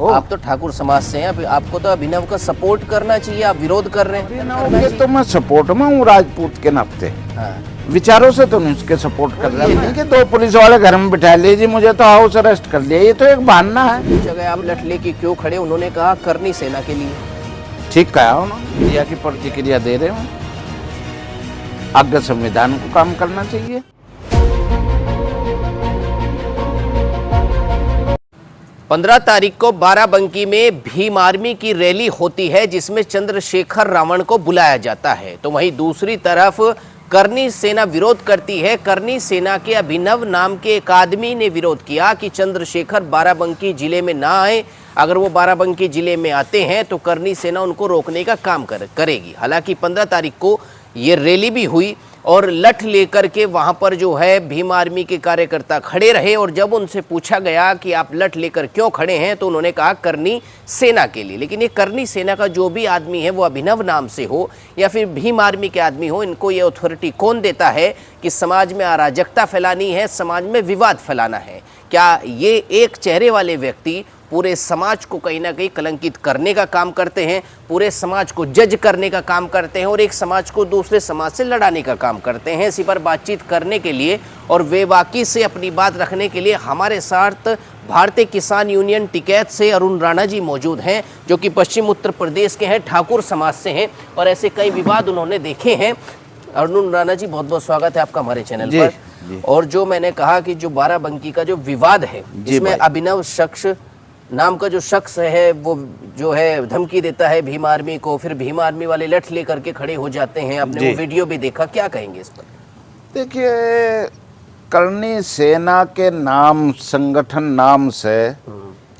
हो। आप तो ठाकुर समाज से हैं, आपको तो अभिनव का सपोर्ट करना चाहिए, आप विरोध कर रहे हैं। अभिनव के तो मैं सपोर्ट में हूँ राजपूत के नाते। हाँ। विचारों से तो नहीं उसके सपोर्ट कर रहा है कि दो पुलिस वाले घर में बिठा लीजिए, मुझे तो हाउस अरेस्ट कर लिया, ये तो एक बहाना है। जगह आप लठ लेके क्यों खड़े? उन्होंने कहा करनी सेना के लिए। ठीक कहा उन्होंने, मीडिया की प्रतिक्रिया दे रहे हूँ। आगे संविधान को काम करना चाहिए। पंद्रह तारीख को बाराबंकी में भीम आर्मी की रैली होती है जिसमें चंद्रशेखर रावण को बुलाया जाता है, तो वहीं दूसरी तरफ करनी सेना विरोध करती है। करनी सेना के अभिनव नाम के एक आदमी ने विरोध किया कि चंद्रशेखर बाराबंकी जिले में ना आए, अगर वो बाराबंकी जिले में आते हैं तो करनी सेना उनको रोकने का काम करेगी। हालांकि 15 तारीख को ये रैली भी हुई और लठ लेकर के वहां पर जो है भीम आर्मी के कार्यकर्ता खड़े रहे, और जब उनसे पूछा गया कि आप लठ लेकर क्यों खड़े हैं तो उन्होंने कहा करनी सेना के लिए। लेकिन ये करनी सेना का जो भी आदमी है वो अभिनव नाम से हो या फिर भीम आर्मी के आदमी हो, इनको ये अथॉरिटी कौन देता है कि समाज में अराजकता फैलानी है, समाज में विवाद फैलाना है? क्या ये एक चेहरे वाले व्यक्ति पूरे समाज को कहीं ना कहीं कलंकित करने का काम करते हैं, पूरे समाज को जज करने का काम करते हैं और एक समाज को दूसरे समाज से लड़ाने का काम करते हैं? इसी पर बातचीत करने के लिए और बेबाकी से अपनी बात रखने के लिए हमारे साथ भारतीय किसान यूनियन टिकैत से अरुण राणा जी मौजूद हैं, जो कि पश्चिम उत्तर प्रदेश के हैं, ठाकुर समाज से हैं और ऐसे कई विवाद उन्होंने देखे हैं। अरुण राणा जी, बहुत बहुत स्वागत है आपका हमारे चैनल पर। और जो मैंने कहा कि जो बाराबंकी का जो विवाद है जिसमें अभिनव शख्स नाम का जो शख्स है वो जो है धमकी देता है भीम आर्मी को, फिर भीम आर्मी वाले लठ लेकर के खड़े हो जाते हैं, आपने वो वीडियो भी देखा, क्या कहेंगे इस पर? देखिए, करनी सेना के नाम, संगठन नाम से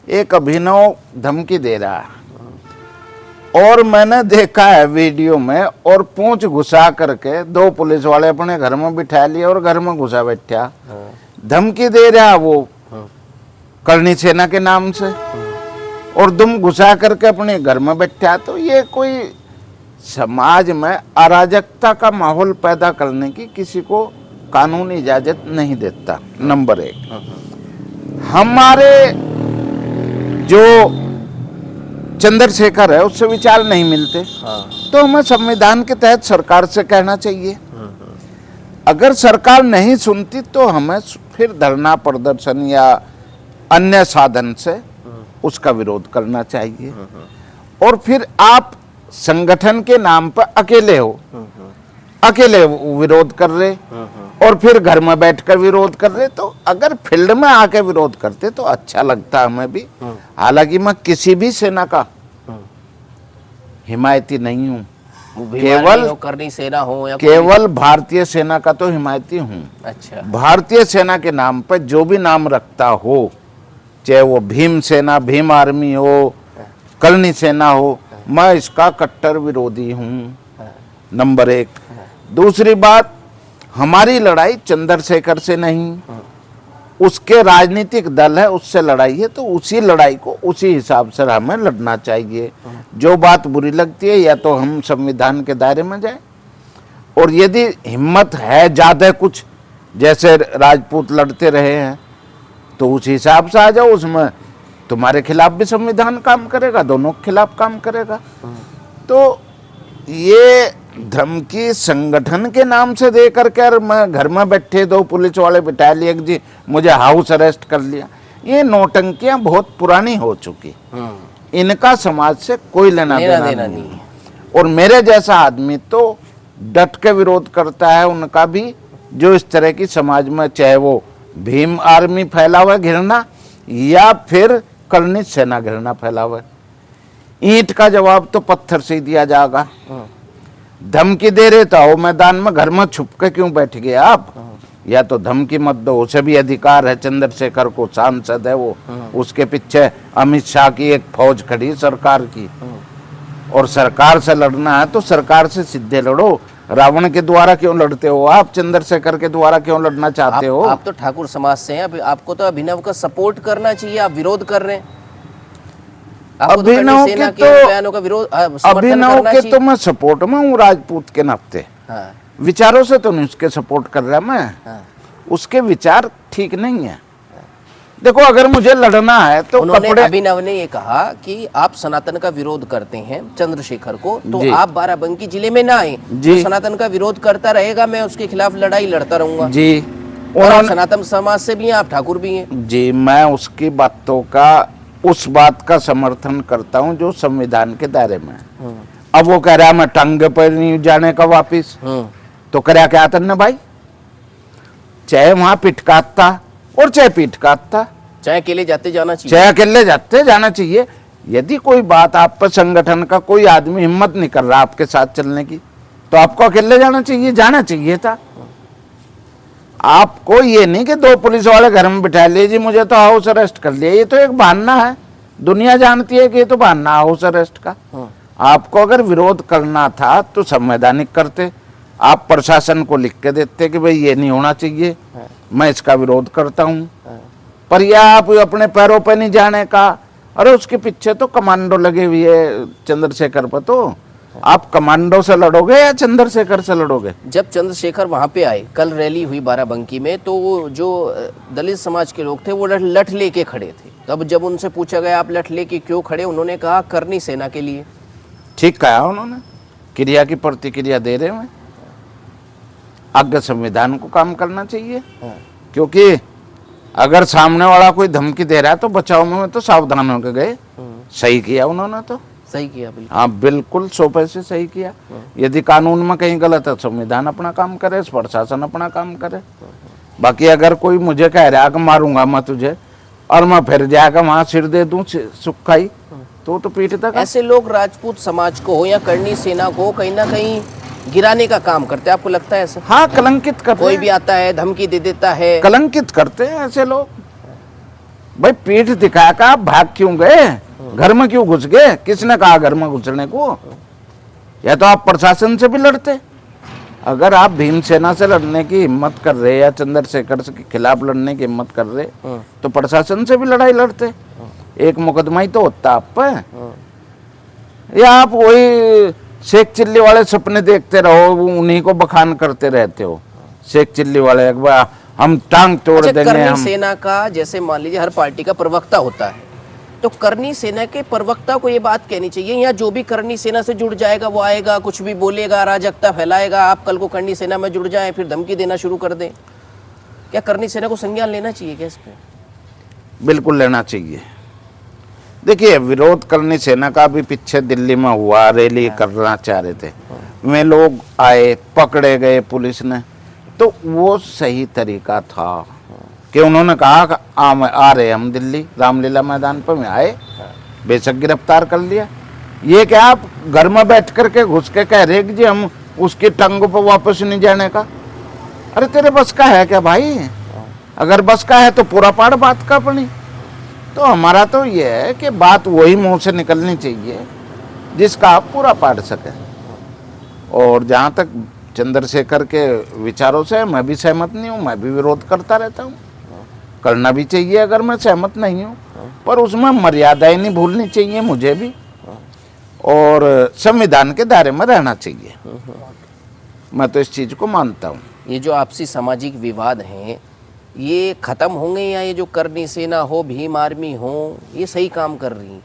एक अभिनव धमकी दे रहा है और मैंने देखा है वीडियो में, और पूंछ घुसा करके दो पुलिस वाले अपने घर में बिठा लिए और घर में घुसा बैठा धमकी दे रहा वो करनी सेना के नाम से, और दुम घुसा करके अपने घर में बैठा। तो ये कोई समाज में अराजकता का माहौल पैदा करने की किसी को कानूनी इजाजत नहीं देता। नंबर एक, हमारे जो चंद्रशेखर है उससे विचार नहीं मिलते, तो हमें संविधान के तहत सरकार से कहना चाहिए। अगर सरकार नहीं सुनती तो हमें फिर धरना प्रदर्शन या अन्य साधन से उसका विरोध करना चाहिए। और फिर आप संगठन के नाम पर अकेले हो, अकेले विरोध कर रहे और फिर घर में बैठकर विरोध कर रहे, तो अगर फील्ड में आके विरोध करते तो अच्छा लगता हमें भी। हालांकि मैं किसी भी सेना का हिमायती नहीं हूँ, केवल करनी सेना हो या केवल भारतीय सेना का तो हिमायती हूँ। अच्छा, भारतीय सेना के नाम पर जो भी नाम रखता हो, चाहे वो भीम सेना, भीम आर्मी हो, करनी सेना हो, मैं इसका कट्टर विरोधी हूँ। नंबर एक। दूसरी बात, हमारी लड़ाई चंद्रशेखर से नहीं, उसके राजनीतिक दल है उससे लड़ाई है, तो उसी लड़ाई को उसी हिसाब से हमें लड़ना चाहिए। जो बात बुरी लगती है या तो हम संविधान के दायरे में जाए, और यदि हिम्मत है ज्यादा कुछ जैसे राजपूत लड़ते रहे हैं तो उस हिसाब से आ जाओ, उसमें तुम्हारे खिलाफ भी संविधान काम करेगा, दोनों के खिलाफ काम करेगा। तो ये धमकी संगठन के नाम से दे करके मैं घर में बैठे दो पुलिस वाले बिठा लिए जी मुझे हाउस अरेस्ट कर लिया, ये नौटंकियां बहुत पुरानी हो चुकी, इनका समाज से कोई लेना देना नहीं। और मेरे जैसा आदमी तो डट के विरोध करता है उनका भी, जो इस तरह की समाज में, चाहे वो भीम आर्मी फैला हुआ घिरना या फिर करनी सेना घिरना फैला हुआ। ईंट का जवाब तो पत्थर से ही दिया जाएगा। धमकी दे रहे तो आओ मैदान में, घर में छुप के क्यों बैठ गए आप? या तो धमकी मत दो, उसे भी अधिकार है, चंद्रशेखर को सांसद है वो, उसके पीछे अमित शाह की एक फौज खड़ी सरकार की, और सरकार से लड़ना है तो सरकार से सीधे लड़ो। रावण के द्वारा क्यों लड़ते हो आप? चंद्रशेखर के द्वारा क्यों लड़ना चाहते हो? आप तो ठाकुर समाज से हैं, आपको तो अभिनव का सपोर्ट करना चाहिए, आप विरोध कर रहे हैं। अभिनव के तो मैं सपोर्ट में हूँ राजपूत के नाते। विचारों से तो नहीं उसके सपोर्ट कर रहा मैं। उसके विचार ठीक नहीं है, देखो अगर मुझे लड़ना है तो उन्होंने कपड़े, अभिनव ने ये कहा कि आप सनातन का विरोध करते हैं चंद्रशेखर को, तो जी। आप बाराबंकी जिले में ना आए। जी। जो सनातन का विरोध करता रहेगा मैं उसके खिलाफ लड़ाई लड़ता रहूंगा। जी और आप उन्होंने, सनातन समाज से भी हैं, आप ठाकुर भी हैं। जी मैं उसकी बातों का, उस बात का समर्थन करता हूं जो संविधान के दायरे में है। अब वो कह रहा है मैं टंगे पर नहीं जाने का वापिस, तो करया क्या तन्ने भाई, चाहे वहां पिटकाता और चाहे पीटकाता, चाहे अकेले जाते जाना चाहिए। चाहे अकेले जाते जाना चाहिए। यदि कोई बात आप पर संगठन का कोई आदमी हिम्मत नहीं कर रहा आपके साथ चलने की, तो आपको अकेले जाना चाहिए था। आपको ये नहीं कि दो पुलिस वाले घर में बिठा लीजिए मुझे तो हाउस अरेस्ट कर लिया, ये तो एक बहाना है। दुनिया जानती है कि ये तो बहाना हाउस अरेस्ट का। आपको अगर विरोध करना था तो संवैधानिक करते, आप प्रशासन को लिख के देते कि भाई ये नहीं होना चाहिए, मैं इसका विरोध करता हूं। पर यह आप अपने पैरों पे नहीं जाने का, अरे उसके पीछे तो कमांडो लगे हुए है चंद्रशेखर पर, तो आप कमांडो से लड़ोगे या चंद्रशेखर से लड़ोगे? जब चंद्रशेखर वहां पे आए, कल रैली हुई बाराबंकी में, तो वो जो दलित समाज के लोग थे वो लठ लेके खड़े थे। तब जब उनसे पूछा गया आप लठ लेके क्यों खड़े, उन्होंने कहा करनी सेना के लिए। ठीक कहा उन्होंने, क्रिया की प्रतिक्रिया दे रहे हैं। आगे संविधान को काम करना चाहिए, क्योंकि अगर सामने वाला कोई धमकी दे रहा है तो बचाव में तो सावधान होकर गए। सही किया उन्होंने, तो सही किया बिल्कुल। हाँ बिल्कुल 100% सही किया। यदि कानून में कहीं गलत है संविधान अपना काम करे, प्रशासन अपना काम करे। बाकी अगर कोई मुझे कह रहा है कि मारूंगा मैं तुझे और मैं फिर जाकर वहां सिर दे दूं सुखाई, तो पीटता का। ऐसे लोग राजपूत समाज को हो या करनी सेना को कहीं ना कहीं गिराने का काम करते हैं, आपको लगता है ऐसा? हाँ कलंकित करते कोई हैं। भी आता है धमकी दे देता है, कलंकित करते हैं ऐसे लोग। भाई पीठ दिखा कर आप भाग क्यों गए, घर में क्यों घुस गए? किसने कहा घर में घुसने को? या तो आप प्रशासन से भी लड़ते। अगर आप भीमसेना से लड़ने की हिम्मत कर रहे या चंद्रशेखर के खिलाफ लड़ने की हिम्मत कर रहे तो प्रशासन से भी लड़ाई लड़ते, एक मुकदमा ही तो होता आप पर। या आप वही शेख चिल्ली वाले सपने देखते रहो, उन्हीं को बखान करते रहते हो। शेख चिल्ली वाले एक बार हम टांग तोड़ अच्छा, देंगे करनी हम। सेना का जैसे मान लीजिए हर पार्टी का प्रवक्ता होता है, तो करनी सेना के प्रवक्ता को ये बात कहनी चाहिए, या जो भी करनी सेना से जुड़ जाएगा वो आएगा कुछ भी बोलेगा, अराजकता फैलाएगा, आप कल को करनी सेना में जुड़ जाएं फिर धमकी देना शुरू कर दें, क्या करनी सेना को संज्ञान लेना चाहिए क्या इस पे? बिल्कुल लेना चाहिए। देखिए विरोध करनी सेना का भी पीछे दिल्ली में हुआ, रैली करना चाह रहे थे, वे लोग आए, पकड़े गए पुलिस ने, तो वो सही तरीका था कि उन्होंने कहा कि आ रहे हम दिल्ली रामलीला मैदान पर में आए, बेशक गिरफ्तार कर लिया। ये क्या आप घर में बैठ करके घुस के कह रहे कि जी हम उसकी टंगों पर वापस नहीं जाने का? अरे तेरे बस का है क्या भाई? अगर बस का है तो पूरा पाड़ बात का अपनी। तो हमारा तो ये है कि बात वही मुंह से निकलनी चाहिए जिसका आप पूरा पाड़ सके। और जहाँ तक चंद्रशेखर के विचारों से मैं भी सहमत नहीं हूँ, मैं भी विरोध करता रहता हूँ, करना भी चाहिए अगर मैं सहमत नहीं हूँ, पर उसमें मर्यादाएं नहीं भूलनी चाहिए मुझे भी, और संविधान के दायरे में रहना चाहिए। मैं तो इस चीज को मानता हूँ। ये जो आपसी सामाजिक विवाद हैं ये खत्म होंगे, या ये जो करनी सेना हो, भीम आर्मी हो, ये सही काम कर रही है?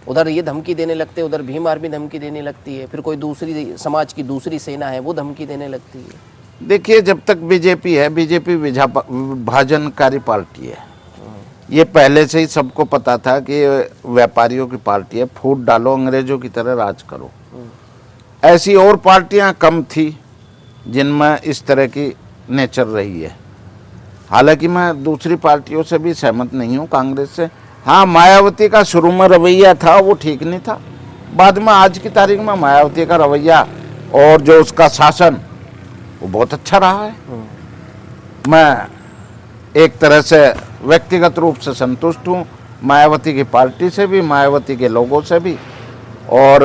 उधर ये धमकी देने लगते, उधर भीम आर्मी धमकी देने लगती है, फिर कोई दूसरी समाज की दूसरी सेना है वो धमकी देने लगती है। देखिए जब तक बीजेपी है, बीजेपी विभाजनकारी पार्टी है, ये पहले से ही सबको पता था कि व्यापारियों की पार्टी है, फूट डालो अंग्रेजों की तरह राज करो। ऐसी और पार्टियां कम थी जिनमें इस तरह की नेचर रही है। हालांकि मैं दूसरी पार्टियों से भी सहमत नहीं हूँ, कांग्रेस से। हाँ मायावती का शुरू में रवैया था वो ठीक नहीं था, बाद में आज की तारीख में मायावती का रवैया और जो उसका शासन वो बहुत अच्छा रहा है। मैं एक तरह से व्यक्तिगत रूप से संतुष्ट हूँ, मायावती की पार्टी से भी, मायावती के लोगों से भी, और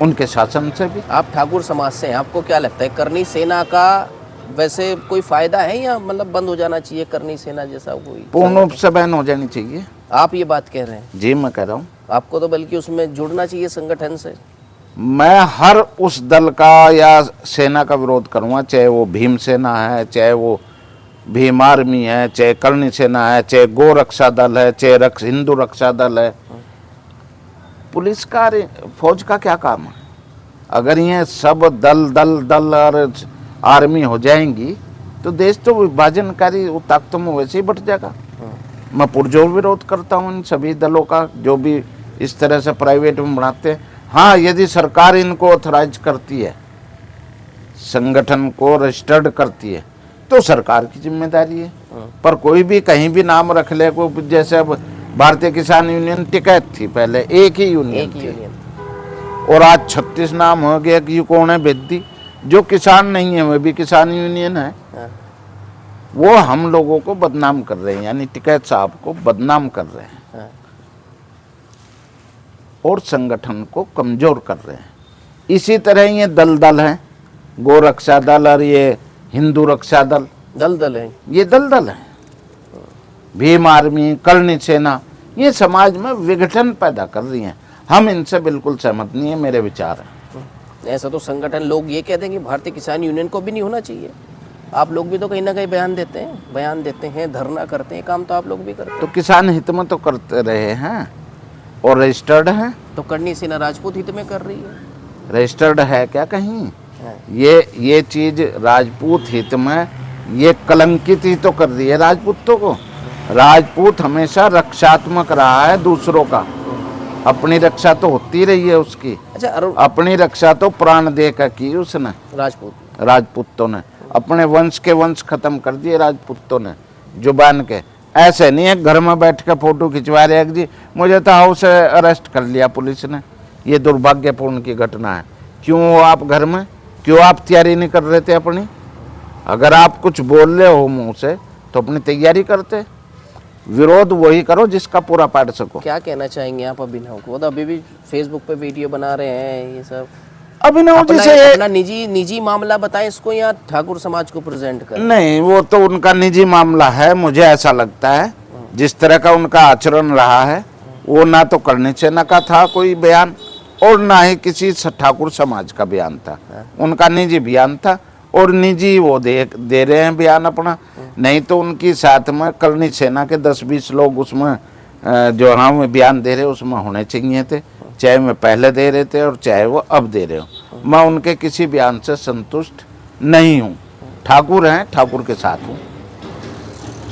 उनके शासन से भी। आप ठाकुर समाज से हैं, आपको क्या लगता है करनी सेना का वैसे कोई फायदा है, या मतलब बंद हो जाना चाहिए करनी सेना जैसा कोई? पूर्ण रूप से बैन हो जानी चाहिए। आप ये बात कह रहे हैं? जी मैं कह रहा हूँ। आपको तो बल्कि उसमें जुड़ना चाहिए संगठन से। मैं हर उस दल का या सेना का विरोध करूंगा, चाहे वो भीम सेना है, चाहे वो भीम आर्मी है, चाहे करणी सेना है, चाहे गो रक्षा दल है, चाहे हिंदू रक्षा दल है, पुलिस का फौज का क्या काम है? अगर ये सब दल दल दल और आर्मी हो जाएंगी तो देश तो विभाजनकारी ताकतों में वैसे ही बढ़ जाएगा। मैं पुरजोर विरोध करता हूँ इन सभी दलों का जो भी इस तरह से प्राइवेट में बनाते हैं। हाँ, यदि सरकार इनको ऑथराइज करती है, संगठन को रजिस्टर्ड करती है, तो सरकार की जिम्मेदारी है। पर कोई भी कहीं भी नाम रख ले, कोई जैसे अब भारतीय किसान यूनियन टिकैत थी, पहले एक ही यूनियन थी, और आज 36 नाम हो गया कि कौन है बेदी, जो किसान नहीं है वह भी किसान यूनियन है। वो हम लोगों को बदनाम कर रहे हैं, यानी टिकैत साहब को बदनाम कर रहे हैं और संगठन को कमजोर कर रहे हैं। इसी तरह ये दल दल हैं, गो रक्षा दल और ये हिंदू रक्षा दल, दल दल है, ये दल दल है। भीम आर्मी, करणी सेना, ये समाज में विघटन पैदा कर रही हैं। हम इनसे बिल्कुल सहमत नहीं है, मेरे विचार है। ऐसा तो संगठन लोग ये कहते हैं कि भारतीय किसान यूनियन को भी नहीं होना चाहिए। आप लोग भी तो कहीं ना कहीं बयान देते हैं, धरना करते हैं, काम तो आप लोग भी करते हैं। तो किसान हित में तो करते रहे हैं और रजिस्टर्ड हैं। तो करणी सेना राजपूत हित में कर रही है, रजिस्टर्ड है क्या कहीं? ये चीज राजपूत हित में ये कलंकित ही तो कर रही है राजपूतों को। राजपूत हमेशा रक्षात्मक रहा है दूसरों का, अपनी रक्षा तो होती रही है उसकी। अच्छा, अपनी रक्षा तो प्राण दे कर की उसने, राजपूतों ने अपने वंश के वंश खत्म कर दिए राजपूतों ने, जुबान के। ऐसे नहीं है घर में बैठ के फोटो खिंचवा रहे हैं जी मुझे तो हाउस अरेस्ट कर लिया पुलिस ने। ये दुर्भाग्यपूर्ण की घटना है। क्यों हो आप घर में, क्यों आप तैयारी नहीं कर रहे थे अपनी? अगर आप कुछ बोल रहे हो मुंह से तो अपनी तैयारी करते। विरोध वही करो जिसका पूरा पाट सको। क्या कहना चाहेंगे आप अभिनव को? तो अभी भी फेसबुक पे वीडियो बना रहे हैं ये सब। अभिनव जी से अपना निजी मामला बताएं इसको, या ठाकुर समाज को प्रेजेंट करें? नहीं, वो तो उनका निजी मामला है। मुझे ऐसा लगता है जिस तरह का उनका आचरण रहा है वो ना तो करणी सेना का था कोई बयान और ना ही किसी ठाकुर समाज का बयान था। उनका निजी बयान था और निजी वो दे रहे हैं बयान अपना। नहीं तो उनकी साथ में करणी सेना के 10-20 लोग उसमें जो हम बयान दे रहे उसमें होने चाहिए थे, चाहे मैं पहले दे रहे थे और चाहे वो अब दे रहे हो। मैं उनके किसी बयान से संतुष्ट नहीं हूँ। ठाकुर हैं, ठाकुर के साथ हूँ।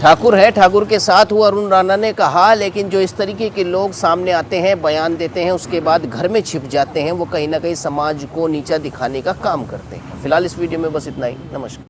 ठाकुर है, ठाकुर के साथ हुआ, अरुण राणा ने कहा। लेकिन जो इस तरीके के लोग सामने आते हैं, बयान देते हैं, उसके बाद घर में छिप जाते हैं, वो कहीं ना कहीं समाज को नीचा दिखाने का काम करते हैं। फिलहाल इस वीडियो में बस इतना ही। नमस्कार।